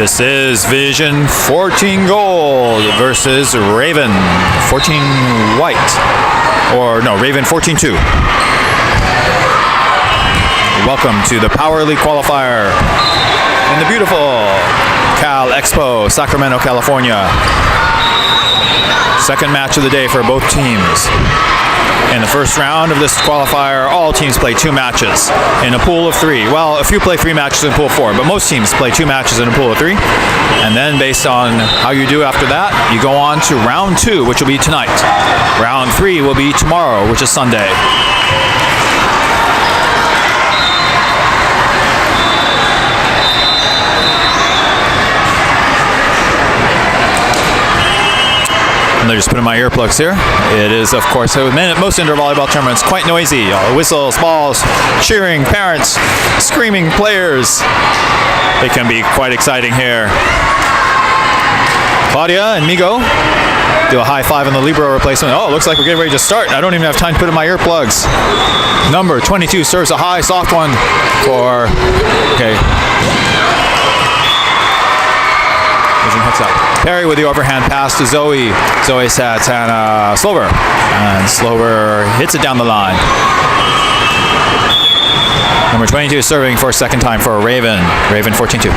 This is Vision 14 Gold versus Raven 14 White. Or no, Raven 14-2. Welcome to the Power League Qualifier in the beautiful Cal Expo, Sacramento, California. Second match of the day for both teams. In the first round of this qualifier, all teams play 2 matches in a pool of 3. Well, a few play 3 matches in a pool of 4, but most teams play 2 matches in a pool of 3. And then based on how you do after that, you go on to round 2, which will be tonight. Round 3 will be tomorrow, which is Sunday. And they're just putting my earplugs here. It is, of course, most indoor volleyball tournaments, quite noisy. Whistles, balls, cheering, parents, screaming players. It can be quite exciting here. Claudia and Migo do a high five on the Libero replacement. Oh, it looks like we're getting ready to start. I don't even have time to put in my earplugs. Number 22 serves a high, soft one for, okay. Perry with the overhand pass to Zoe. Zoe sets Hannah Slover. And Slover hits it down the line. Number 22 serving for a second time for Raven. Raven 14-2.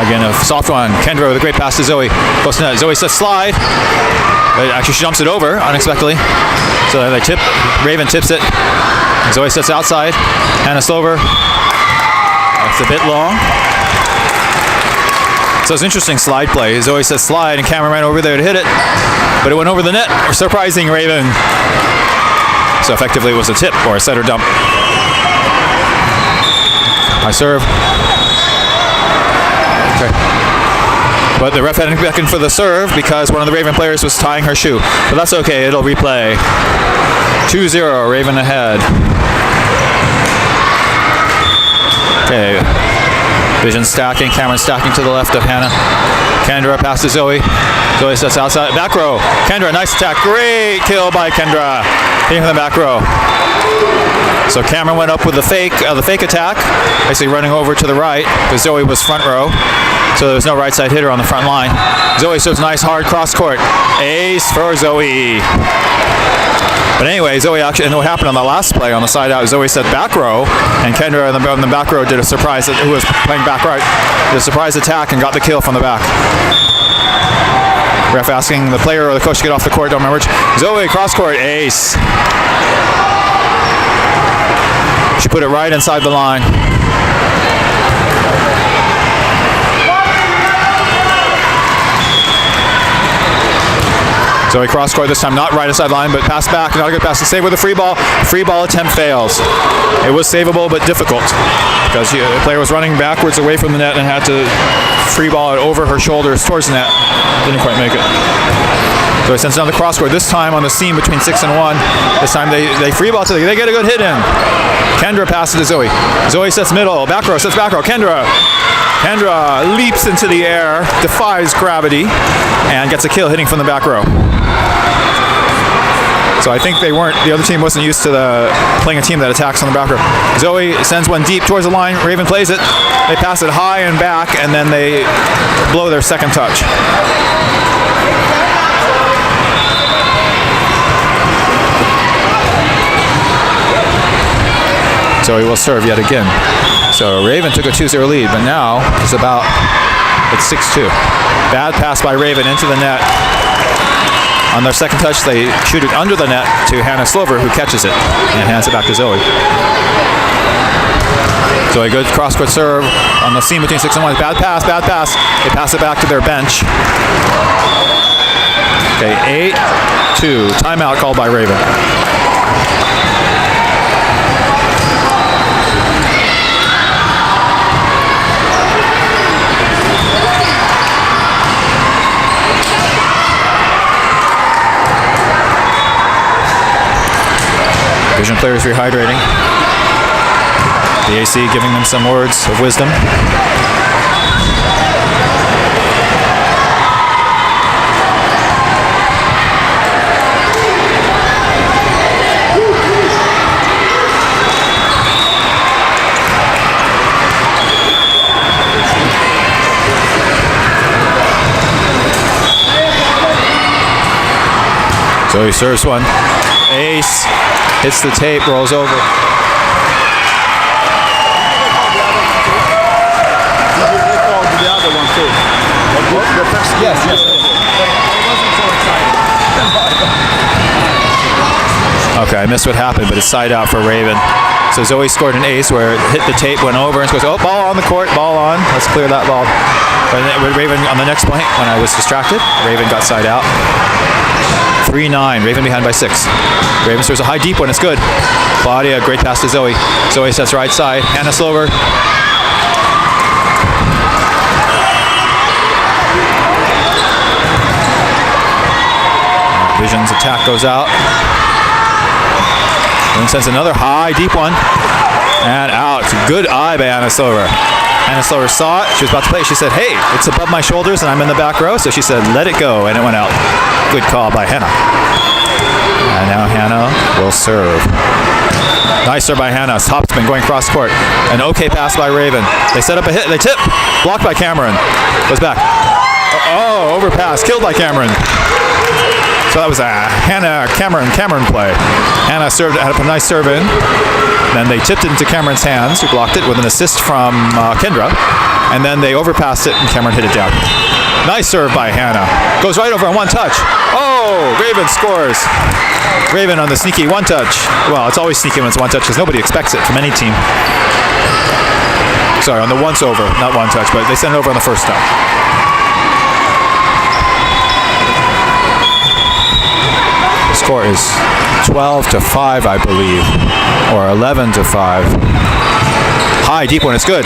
Again, a soft one. Kendra with a great pass to Zoe. Close to net. Zoe sets slide. Actually, she jumps it over unexpectedly. So they tip. Raven tips it. Zoe sets outside. Hannah Slover. That's a bit long. So it's interesting slide play. Zoe says slide, and Cameron ran over there to hit it, but it went over the net. Surprising Raven. So effectively it was a tip or a set or dump. High serve. Okay. But the ref hadn't beckoned for the serve because one of the Raven players was tying her shoe. But that's okay, it'll replay. 2-0, Raven ahead. Okay. Vision stacking, Cameron stacking to the left of Hannah. Kendra passes Zoe. Zoe sets outside. Back row. Kendra, nice attack. Great kill by Kendra. Hitting from the back row. So Cameron went up with the fake attack, basically running over to the right because Zoe was front row. So there was no right side hitter on the front line. Zoe serves nice hard cross court. Ace for Zoe. But anyway, Zoe actually, and what happened on the last play on the side out, Zoe said back row, and Kendra in the back row did a surprise, who was playing back right, did a surprise attack and got the kill from the back. Ref asking the player or the coach to get off the court, don't remember which. Zoe, cross court, ace. She put it right inside the line. Zoe cross court this time, not right inside line, but pass back, not a good pass to save with a free ball. Free ball attempt fails. It was savable, but difficult because the player was running backwards away from the net and had to free ball it over her shoulders towards the net. Didn't quite make it. So he sends another cross court, this time on the seam between 6 and 1. This time they free ball to the, they get a good hit in. Kendra passes to Zoe. Zoe sets middle, back row, sets back row. Kendra leaps into the air, defies gravity, and gets a kill hitting from the back row. So I think the other team wasn't used to playing a team that attacks on the back row. Zoe sends one deep towards the line. Raven plays it. They pass it high and back, and then they blow their second touch. Zoe will serve yet again. So Raven took a 2-0 lead, but now it's 6-2. Bad pass by Raven into the net. On their second touch, they shoot it under the net to Hannah Slover, who catches it and hands it back to Zoe. So a good cross-court serve on the seam between 6 and 1. Bad pass. They pass it back to their bench. Okay, 8-2. Timeout called by Raven. Vision players rehydrating. The AC giving them some words of wisdom. Zoe serves one. Ace. Hits the tape, rolls over. The other one too. Yes. It wasn't so exciting. Okay, I missed what happened, but it's side out for Raven. So Zoe scored an ace where it hit the tape, went over, and goes, oh, ball on the court, ball on. Let's clear that ball. But Raven on the next point, when I was distracted, Raven got side out. 3-9, Raven behind by 6. Raven serves a high deep one, it's good. Claudia, great pass to Zoe. Zoe sets right side. Hannah Slover. Vision's attack goes out. And sends another high, deep one. And out. Good eye by Anna Slover. Anna Slover saw it. She was about to play. She said, hey, it's above my shoulders and I'm in the back row. So she said, let it go. And it went out. Good call by Hannah. And now Hannah will serve. Nice serve by Hannah. Topspin going cross court. An okay pass by Raven. They set up a hit. They tip. Blocked by Cameron. Goes back. Oh, overpass. Killed by Cameron. So that was a Cameron play. Hannah served, had a nice serve in. Then they tipped it into Cameron's hands, who blocked it with an assist from Kendra. And then they overpassed it, and Cameron hit it down. Nice serve by Hannah. Goes right over on one touch. Oh, Raven scores. Raven on the sneaky one touch. Well, it's always sneaky when it's one touch because nobody expects it from any team. Sorry, on the once over, not one touch, but they sent it over on the first time. Score is 12-5, I believe, or 11-5. High, deep one, it's good.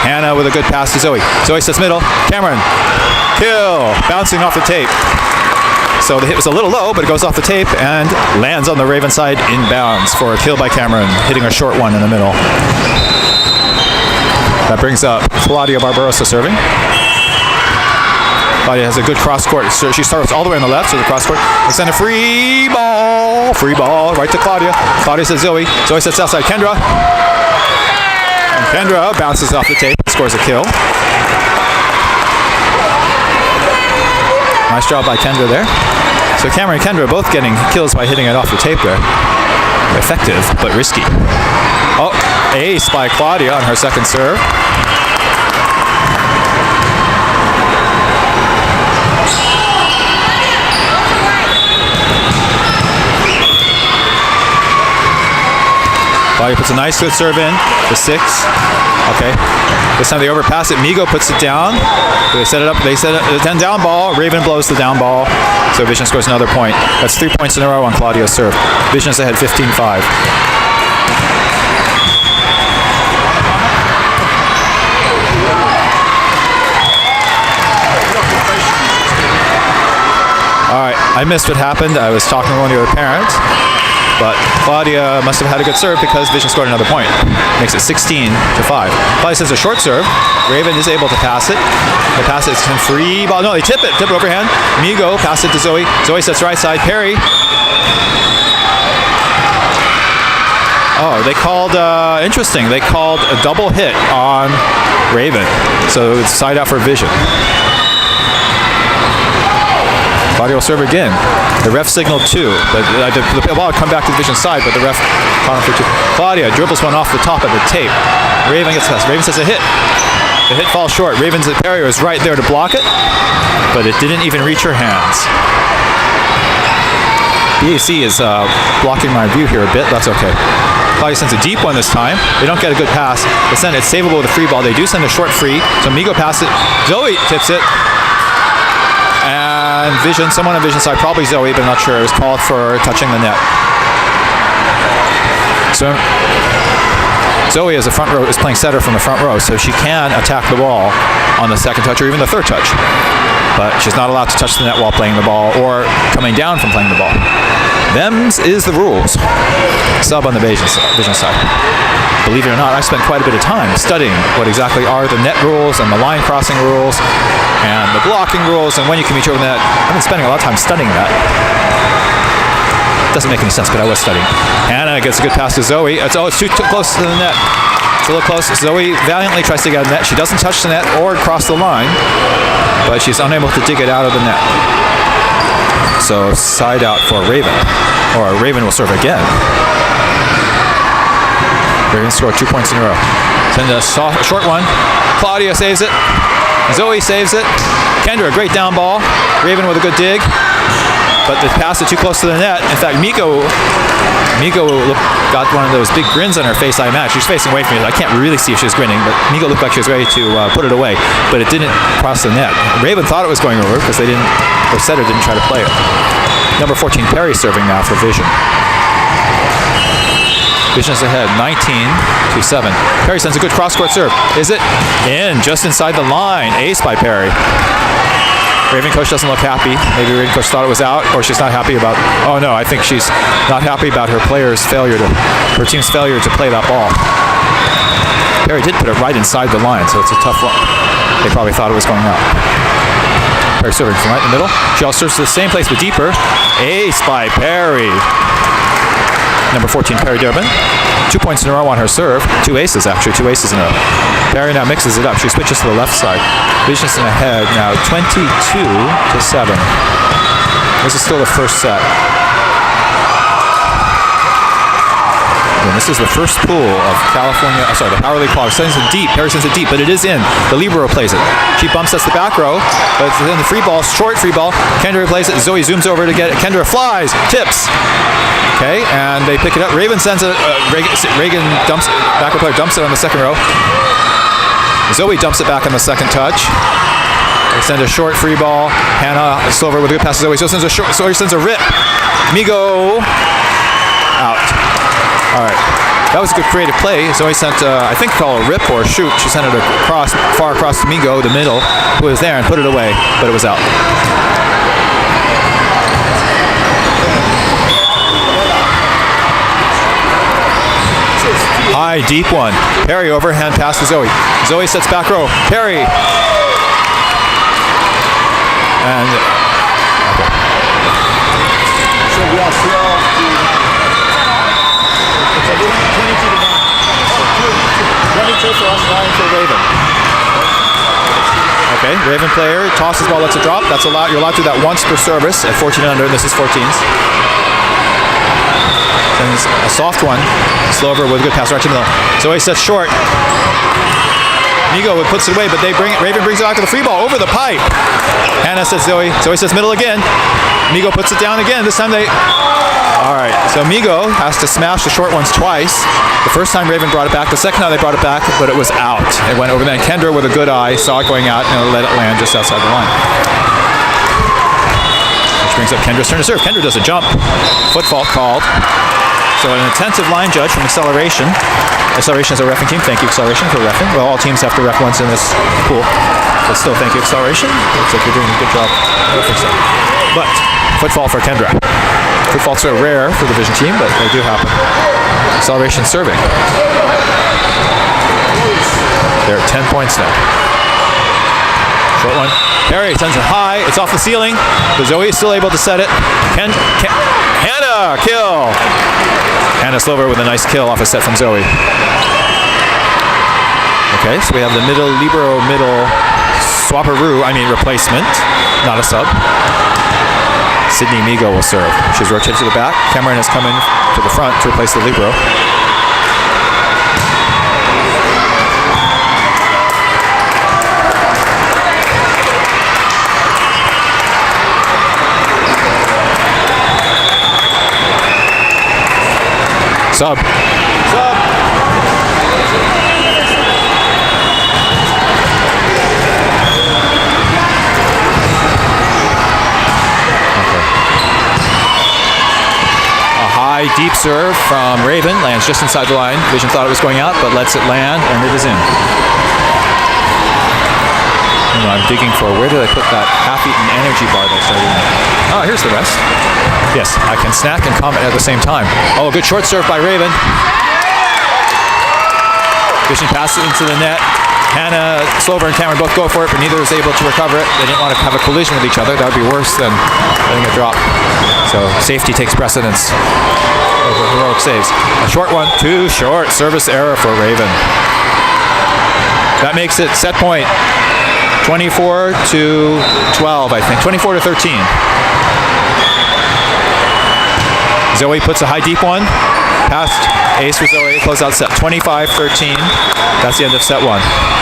Hannah with a good pass to Zoe. Zoe sets middle. Cameron, kill, bouncing off the tape. So the hit was a little low, but it goes off the tape and lands on the Raven side inbounds for a kill by Cameron, hitting a short one in the middle. That brings up Claudia Barbarossa serving. Claudia has a good cross court. So she starts all the way on the left, so the cross court. They send a free ball right to Claudia. Claudia says Zoe. Zoe sets outside Kendra. And Kendra bounces off the tape, scores a kill. Nice job by Kendra there. So Cameron and Kendra both getting kills by hitting it off the tape there. Effective, but risky. Oh, ace by Claudia on her second serve. Claudia puts a nice good serve in, the 6. Okay. This time they overpass it. Migo puts it down. They set it up. They set it the 10 down ball. Raven blows the down ball. So Vision scores another point. That's 3 points in a row on Claudia's serve. Vision's ahead 15-5. All right, I missed what happened. I was talking to one of the other parents. But Claudia must have had a good serve because Vision scored another point. Makes it 16-5. Claudia sends a short serve. Raven is able to pass it. They pass it. It's a free ball. No, they tip it. Tip it overhand. Migo pass it to Zoe. Zoe sets right side. Perry. Oh, they called, interesting. They called a double hit on Raven. So it's side out for Vision. Claudia will serve again. The ref signaled 2. But the ball would come back to the Vision side, but the ref called for 2. Claudia dribbles one off the top of the tape. Raven gets past. Raven says a hit. The hit falls short. Raven's parry was right there to block it, but it didn't even reach her hands. BAC is blocking my view here a bit. That's okay. Claudia sends a deep one this time. They don't get a good pass. They send it savable with a free ball. They do send a short free. So Migo passes it. Zoe tips it. And Vision, someone on Vision side, probably Zoe, but I'm not sure, was called for touching the net. So Zoe as a front row is playing setter from the front row, so she can attack the ball on the second touch or even the third touch. But she's not allowed to touch the net while playing the ball or coming down from playing the ball. Them's is the rules. Sub on the Vision side. Believe it or not, I spent quite a bit of time studying what exactly are the net rules and the line crossing rules and the blocking rules and when you can reach over the net. I've been spending a lot of time studying that. Doesn't make any sense, but I was studying. Hannah gets a good pass to Zoe. It's too close to the net. It's a little close. Zoe valiantly tries to get a net. She doesn't touch the net or cross the line, but she's unable to dig it out of the net. So side out for Raven, or Raven will serve again. Raven scored 2 points in a row. Send a short one. Claudia saves it. Zoe saves it. Kendra, great down ball. Raven with a good dig. But the pass is too close to the net. In fact, Miko got one of those big grins on her face, I imagine. She's facing away from me. I can't really see if she was grinning, but Miko looked like she was ready to put it away. But it didn't cross the net. Raven thought it was going over because their setter didn't try to play it. Number 14, Perry serving now for Vision. Vision's ahead, 19-7. Perry sends a good cross-court serve. Is it? In, just inside the line. Ace by Perry. Raven coach doesn't look happy. Maybe Raven coach thought it was out, or she's not happy about. Oh no, I think she's not happy about her team's failure to play that ball. Perry did put it right inside the line, so it's a tough one. They probably thought it was going out. Perry serving from right in the middle. She also serves to the same place but deeper. Ace by Perry. Number 14, Perry Durbin. 2 points in a row on her serve. 2 aces, actually. 2 aces in a row. Perry now mixes it up. She switches to the left side. Vision's in ahead now, 22-7. This is still the first set. And this is the first pool of the Power League qualifier. Sends it deep. Perry sends it deep, but it is in. The libero plays it. She bumps us the back row, but it's in the free ball, short free ball. Kendra plays it. Zoe zooms over to get it. Kendra flies, tips. Okay, and they pick it up. Raven sends it. Reagan dumps it. Backup player dumps it on the second row. Zoe dumps it back on the second touch. They send a short free ball. Hannah Silver with a good pass to Zoe. Zoe sends a rip. Migo out. All right. That was a good creative play. Zoe sent, I think, call a rip or a shoot. She sent it far across to Migo, the middle, who was there and put it away, but it was out. High, deep one. Perry overhand pass to Zoe. Zoe sets back row. Perry. And okay. So we are still 22 for us, 9 for Raven. Okay, Raven player tosses ball, lets it drop. That's allowed. You're allowed to do that once per service at 14 under. This is 14s. Sends a soft one. Slover with a good pass right to the middle. Zoe sets short. Migo puts it away, but Raven brings it out to the free ball over the pipe. Hannah says Zoe. Zoe says middle again. Migo puts it down again. This time they. All right, so Migo has to smash the short ones twice. The first time Raven brought it back. The second time they brought it back, but it was out. It went over there. And Kendra with a good eye saw it going out and let it land just outside the line. Which brings up Kendra's turn to serve. Kendra does a jump. Foot fault called. So an attentive line judge from Acceleration. Acceleration is a reffing team. Thank you, Acceleration, for reffing. Well, all teams have to ref once in this pool. But still, thank you, Acceleration. Looks like you're doing a good job reffing stuff. But, foot fault for Kendra. Foot faults are rare for the Vision team, but they do happen. Acceleration serving. They're at 10 points now. Short one. Perry sends it high. It's off the ceiling. But Zoe is still able to set it. Hannah, kill. Hannah Slover with a nice kill off a set from Zoe. Okay, so we have the libero middle replacement, not a sub. Sydney Migo will serve. She's rotated to the back. Cameron has come in to the front to replace the libero. Sub. Deep serve from Raven, lands just inside the line. Vision thought it was going out, but lets it land, and it is in. I'm digging for where did I put that half-eaten energy bar that I started in? Oh, here's the rest. Yes, I can snack and comment at the same time. Oh, a good short serve by Raven. Vision passes it into the net. Hannah, Slover, and Cameron both go for it, but neither was able to recover it. They didn't want to have a collision with each other. That would be worse than letting it drop. So safety takes precedence over heroic saves. A short one, too short. Service error for Raven. That makes it set point 24-12, I think. 24-13. Zoe puts a high deep one. Passed. Ace for Zoe. Close out set 25-13. That's the end of set 1.